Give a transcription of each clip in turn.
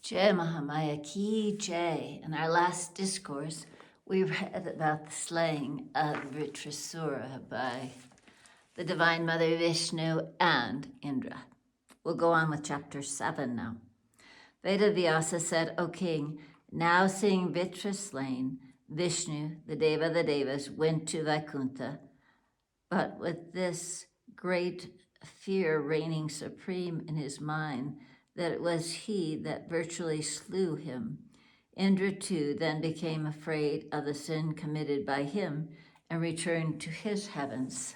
Jai Mahamaya Ki Jai. In our last discourse, we read about the slaying of Vritisura by the Divine Mother Vishnu and Indra. We'll go on with chapter 7 now. Vyasa said, O king, now seeing Vritra slain, Vishnu, the Deva of the Devas, went to Vaikuntha, but with this great fear reigning supreme in his mind, that it was he that virtually slew him. Indra too then became afraid of the sin committed by him and returned to his heavens.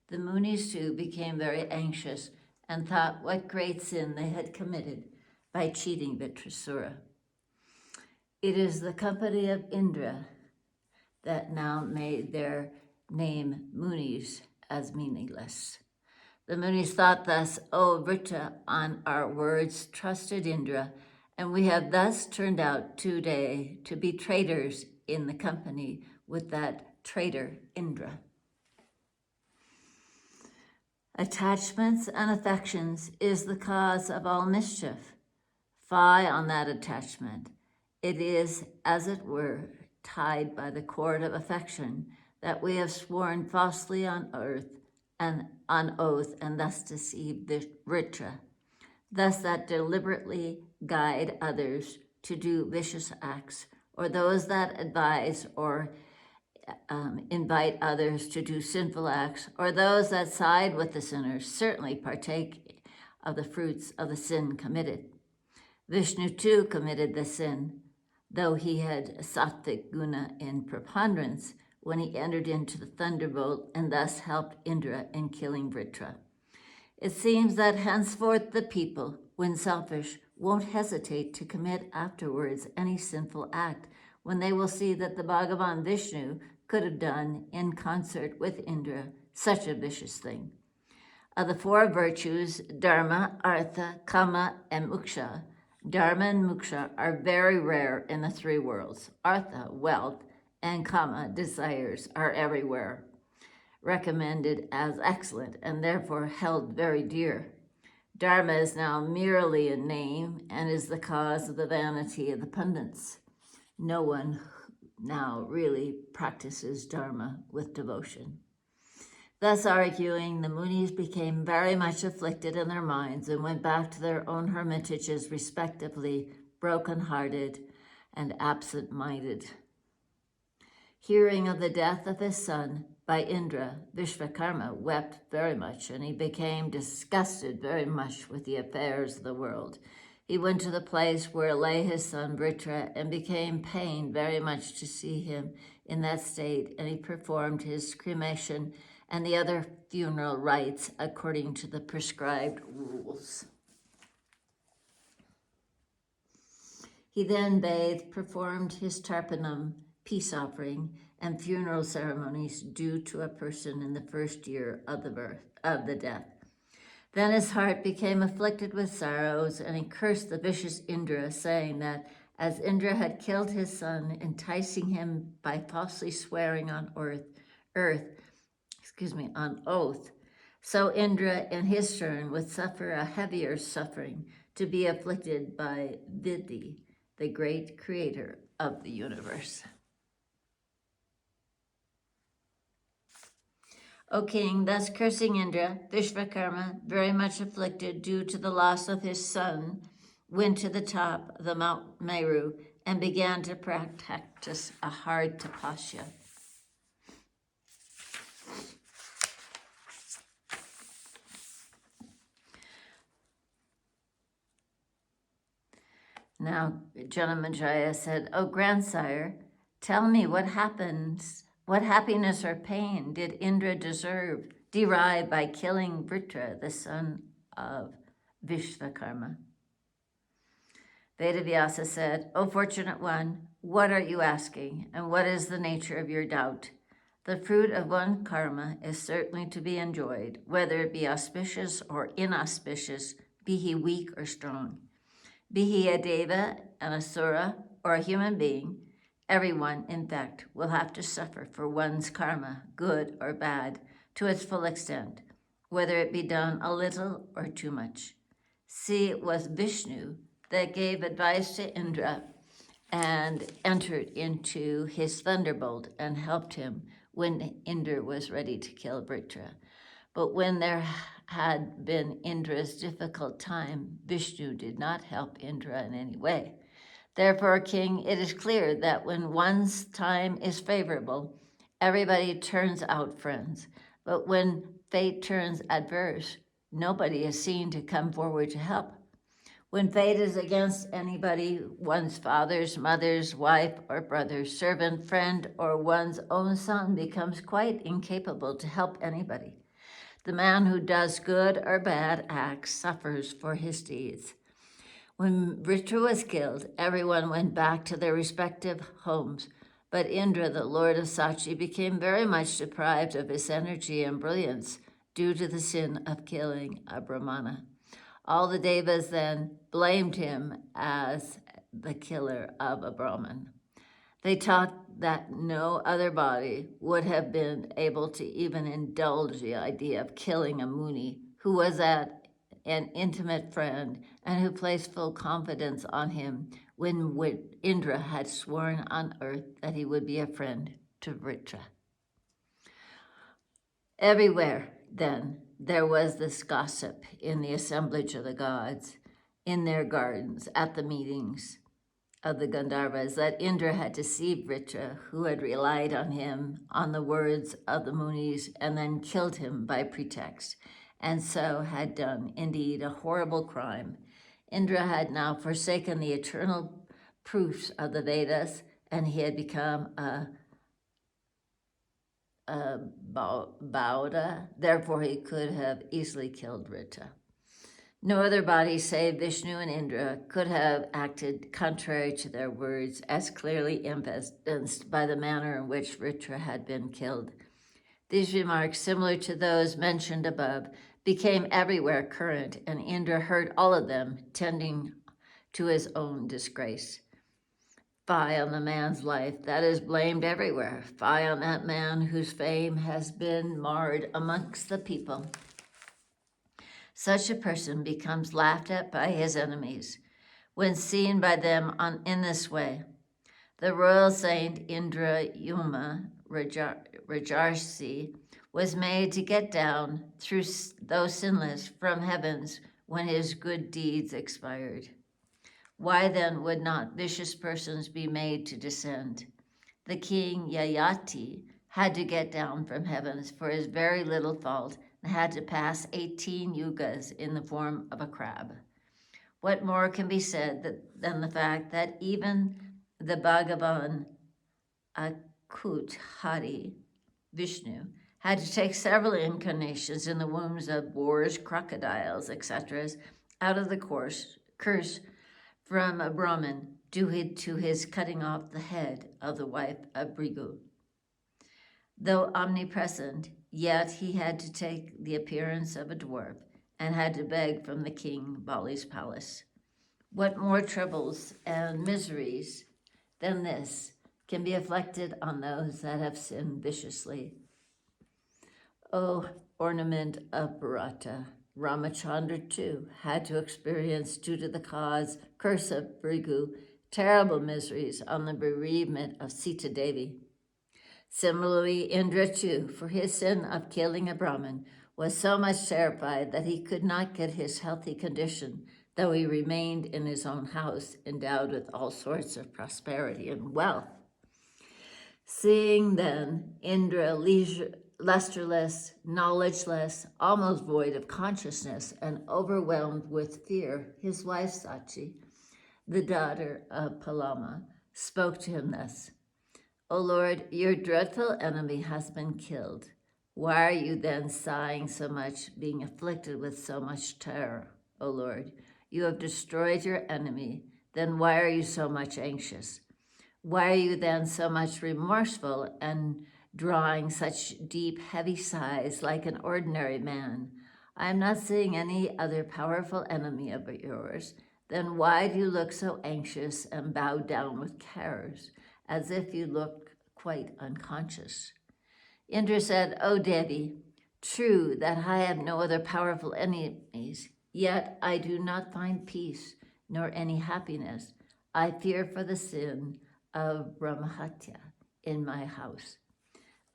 The Munis too became very anxious and thought what great sin they had committed by cheating Vritisura. It is the company of Indra that now made their name Munis as meaningless. The Munis thought thus, O Vrita, on our words trusted Indra, and we have thus turned out today to be traitors in the company with that traitor Indra. Attachments and affections is the cause of all mischief. Fie on that attachment. It is, as it were, tied by the cord of affection that we have sworn falsely on earth and on oath, and thus deceive the Vritra, thus that deliberately guide others to do vicious acts, or those that advise or invite others to do sinful acts, or those that side with the sinners, certainly partake of the fruits of the sin committed. Vishnu too committed the sin, though he had sattvic guna in preponderance, when he entered into the thunderbolt and thus helped Indra in killing Vritra. It seems that henceforth the people, when selfish, won't hesitate to commit afterwards any sinful act when they will see that the Bhagavan Vishnu could have done in concert with Indra such a vicious thing. Of the four virtues, Dharma, Artha, Kama, and Moksha, Dharma and Moksha are very rare in the three worlds. Artha, wealth, and Kama, desires, are everywhere recommended as excellent and therefore held very dear. Dharma is now merely a name and is the cause of the vanity of the pundits. No one now really practices Dharma with devotion. Thus arguing, the Munis became very much afflicted in their minds and went back to their own hermitages respectively, broken-hearted and absent-minded. Hearing of the death of his son by Indra, Vishvakarma wept very much, and he became disgusted very much with the affairs of the world. He went to the place where lay his son Vritra and became pained very much to see him in that state, and he performed his cremation and the other funeral rites according to the prescribed rules. He then bathed, performed his tarpanam, peace offering, and funeral ceremonies due to a person in the first year of the death. Then his heart became afflicted with sorrows, and he cursed the vicious Indra, saying that as Indra had killed his son, enticing him by falsely swearing on oath, so Indra in his turn would suffer a heavier suffering to be afflicted by Devi, the great creator of the universe. O king, thus cursing Indra, Vishvakarma, very much afflicted due to the loss of his son, went to the top of the Mount Meru and began to practice a hard tapasya. Now, Janamajaya said, O grandsire, tell me what happiness or pain did Indra derive by killing Vritra, the son of Vishvakarma? Vedavyasa said, O fortunate one, what are you asking, and what is the nature of your doubt? The fruit of one karma is certainly to be enjoyed, whether it be auspicious or inauspicious, be he weak or strong. Be he a deva, an asura, or a human being, everyone, in fact, will have to suffer for one's karma, good or bad, to its full extent, whether it be done a little or too much. See, it was Vishnu that gave advice to Indra and entered into his thunderbolt and helped him when Indra was ready to kill Vritra. But when there had been Indra's difficult time, Vishnu did not help Indra in any way. Therefore, King, it is clear that when one's time is favorable, everybody turns out friends. But when fate turns adverse, nobody is seen to come forward to help. When fate is against anybody, one's father's, mother's, wife, or brother's, servant, friend, or one's own son becomes quite incapable to help anybody. The man who does good or bad acts suffers for his deeds. When Vritra was killed, everyone went back to their respective homes, but Indra, the lord of Sachi, became very much deprived of his energy and brilliance due to the sin of killing a Brahmana. All the Devas then blamed him as the killer of a Brahman. They taught that no other body would have been able to even indulge the idea of killing a Muni who was an intimate friend and who placed full confidence on him when Indra had sworn on earth that he would be a friend to Vritra. Everywhere, then, there was this gossip in the assemblage of the gods, in their gardens, at the meetings of the Gandharvas, that Indra had deceived Vritra, who had relied on him, on the words of the Munis, and then killed him by pretext, and so had done, indeed, a horrible crime. Indra had now forsaken the eternal proofs of the Vedas, and he had become a Bauda, therefore he could have easily killed Vritra. No other body save Vishnu and Indra could have acted contrary to their words, as clearly evidenced by the manner in which Vritra had been killed. These remarks, similar to those mentioned above, became everywhere current, and Indra heard all of them, tending to his own disgrace. Fie on the man's life that is blamed everywhere. Fie on that man whose fame has been marred amongst the people. Such a person becomes laughed at by his enemies when seen by them in this way. The royal saint Indra Yuma Rajarsi was made to get down, though sinless, from heavens when his good deeds expired. Why then would not vicious persons be made to descend? The king Yayati had to get down from heavens for his very little fault and had to pass 18 yugas in the form of a crab. What more can be said than the fact that even the Bhagavan Akut Hari, Vishnu, had to take several incarnations in the wombs of boars, crocodiles, etc., out of the curse from a Brahmin due to his cutting off the head of the wife of Bhrigu. Though omnipresent, yet he had to take the appearance of a dwarf and had to beg from the king Bali's palace. What more troubles and miseries than this can be afflicted on those that have sinned viciously? O ornament of Bharata, Ramachandra too had to experience, due to the curse of Bhrigu, terrible miseries on the bereavement of Sita Devi. Similarly, Indra too, for his sin of killing a Brahmin, was so much terrified that he could not get his healthy condition, though he remained in his own house, endowed with all sorts of prosperity and wealth. Seeing then Indra lusterless, knowledgeless, almost void of consciousness, and overwhelmed with fear, his wife Sachi, the daughter of Palama, spoke to him thus: O Lord, your dreadful enemy has been killed. Why are you then sighing so much, being afflicted with so much terror? O Lord, you have destroyed your enemy. Then why are you so much anxious? Why are you then so much remorseful and drawing such deep, heavy sighs like an ordinary man? I am not seeing any other powerful enemy of yours. Then why do you look so anxious and bowed down with cares, as if you looked quite unconscious? Indra said, O Devi, true that I have no other powerful enemies, yet I do not find peace. nor any happiness. I fear for the sin of Brahmahatya in my house.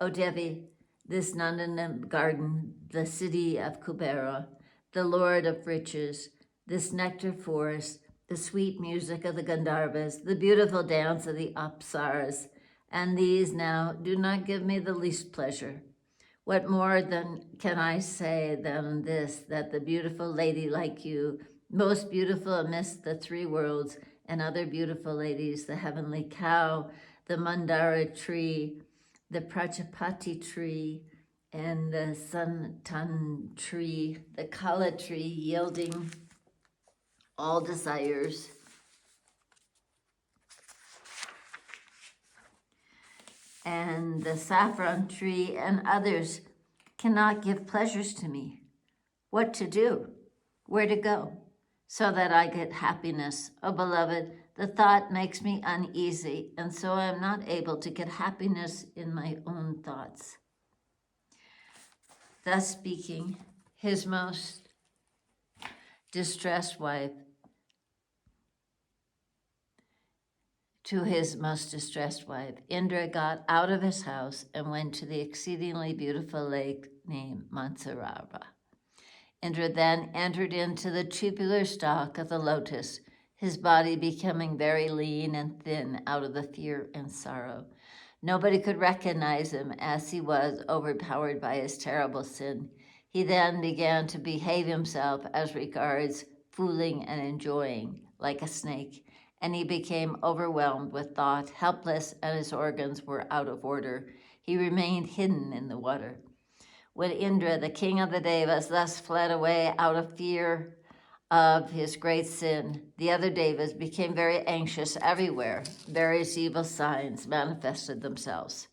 O Devi, this Nandana garden, the city of Kubera, the lord of riches, this nectar forest, the sweet music of the Gandharvas, the beautiful dance of the Apsaras, and these now do not give me the least pleasure. What more then can I say than this, that the beautiful lady like you, most beautiful amidst the three worlds, and other beautiful ladies, the heavenly cow, the mandara tree, the prajapati tree, and the santan tree, the kala tree, yielding all desires, and the saffron tree and others cannot give pleasures to me. What to do? Where to go? So that I get happiness. Oh, beloved, the thought makes me uneasy, and so I am not able to get happiness in my own thoughts. Thus speaking, his most distressed wife, Indra got out of his house and went to the exceedingly beautiful lake named Mansarava. Indra then entered into the tubular stalk of the lotus, his body becoming very lean and thin out of the fear and sorrow. Nobody could recognize him, as he was overpowered by his terrible sin. He then began to behave himself as regards fooling and enjoying, like a snake, and he became overwhelmed with thought, helpless, and his organs were out of order. He remained hidden in the water. When Indra, the king of the Devas, thus fled away out of fear of his great sin, the other Devas became very anxious everywhere. Various evil signs manifested themselves.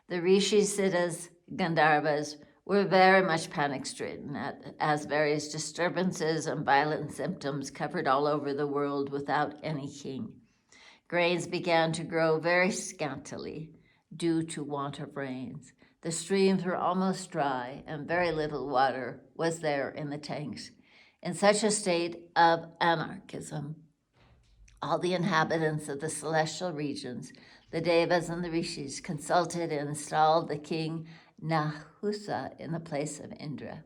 The Rishis, Siddhas, Gandharvas were very much panic-stricken as various disturbances and violent symptoms covered all over the world without any king. Grains began to grow very scantily due to want of rains. The streams were almost dry, and very little water was there in the tanks. In such a state of anarchism, all the inhabitants of the celestial regions, the Devas and the Rishis, consulted and installed the king Nahusa in the place of Indra.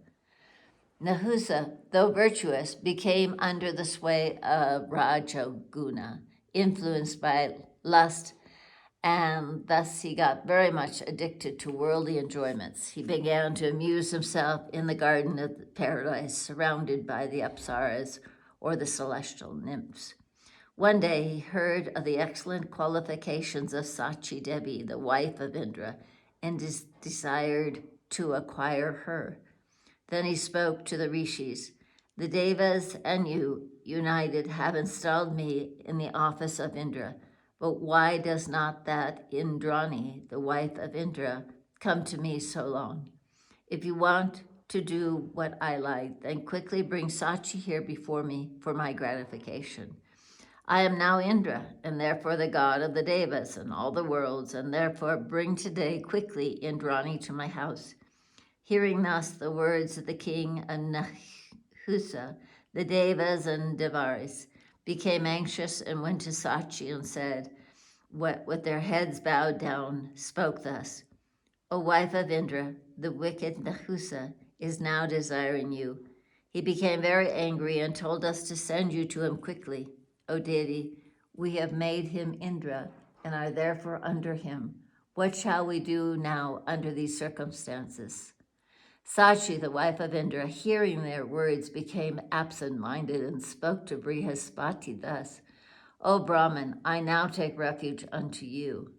Nahusa, though virtuous, became under the sway of Rajoguna, influenced by lust, and thus he got very much addicted to worldly enjoyments. He began to amuse himself in the garden of paradise, surrounded by the Apsaras, or the celestial nymphs. One day he heard of the excellent qualifications of Sachi Devi, the wife of Indra, and desired to acquire her. Then he spoke to the Rishis. The Devas and you, united, have installed me in the office of Indra. But why does not that Indrani, the wife of Indra, come to me so long? If you want to do what I like, then quickly bring Sachi here before me for my gratification. I am now Indra, and therefore the god of the Devas and all the worlds, and therefore bring today quickly Indrani to my house. Hearing thus the words of the king of Nahusa, the Devas and Devaris became anxious and went to Sachi and said, with their heads bowed down, spoke thus, O wife of Indra, the wicked Nahusa is now desiring you. He became very angry and told us to send you to him quickly. O deity, we have made him Indra and are therefore under him. What shall we do now under these circumstances? Sachi, the wife of Indra, hearing their words, became absent-minded and spoke to Brihaspati thus, O Brahman, I now take refuge unto you.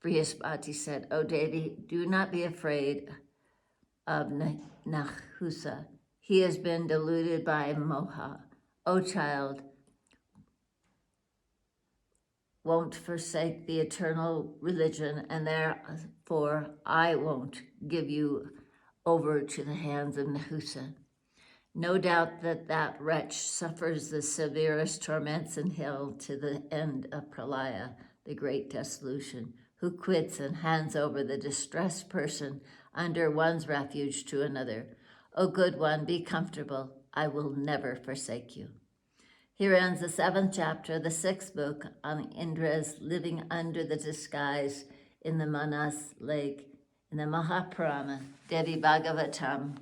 Brihaspati said, O deity, do not be afraid of Nahusa. He has been deluded by moha. O child, won't forsake the eternal religion, and therefore I won't give you over to the hands of Nahusa. No doubt that wretch suffers the severest torments in hell to the end of Pralaya, the great dissolution, who quits and hands over the distressed person under one's refuge to another. O good one, be comfortable. I will never forsake you. Here ends the 7th chapter, the 6th book on Indra's living under the disguise in the Manas lake in the Mahapurana, Devi Bhagavatam,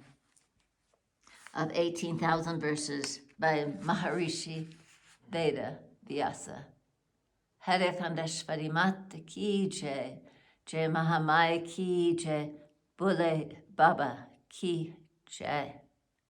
of 18,000 verses by Maharishi Veda Vyasa. Hare Khandeshwari Mata Ki Jai, Jai Mahamaya Ki Jai, Bole Baba Ki Jai.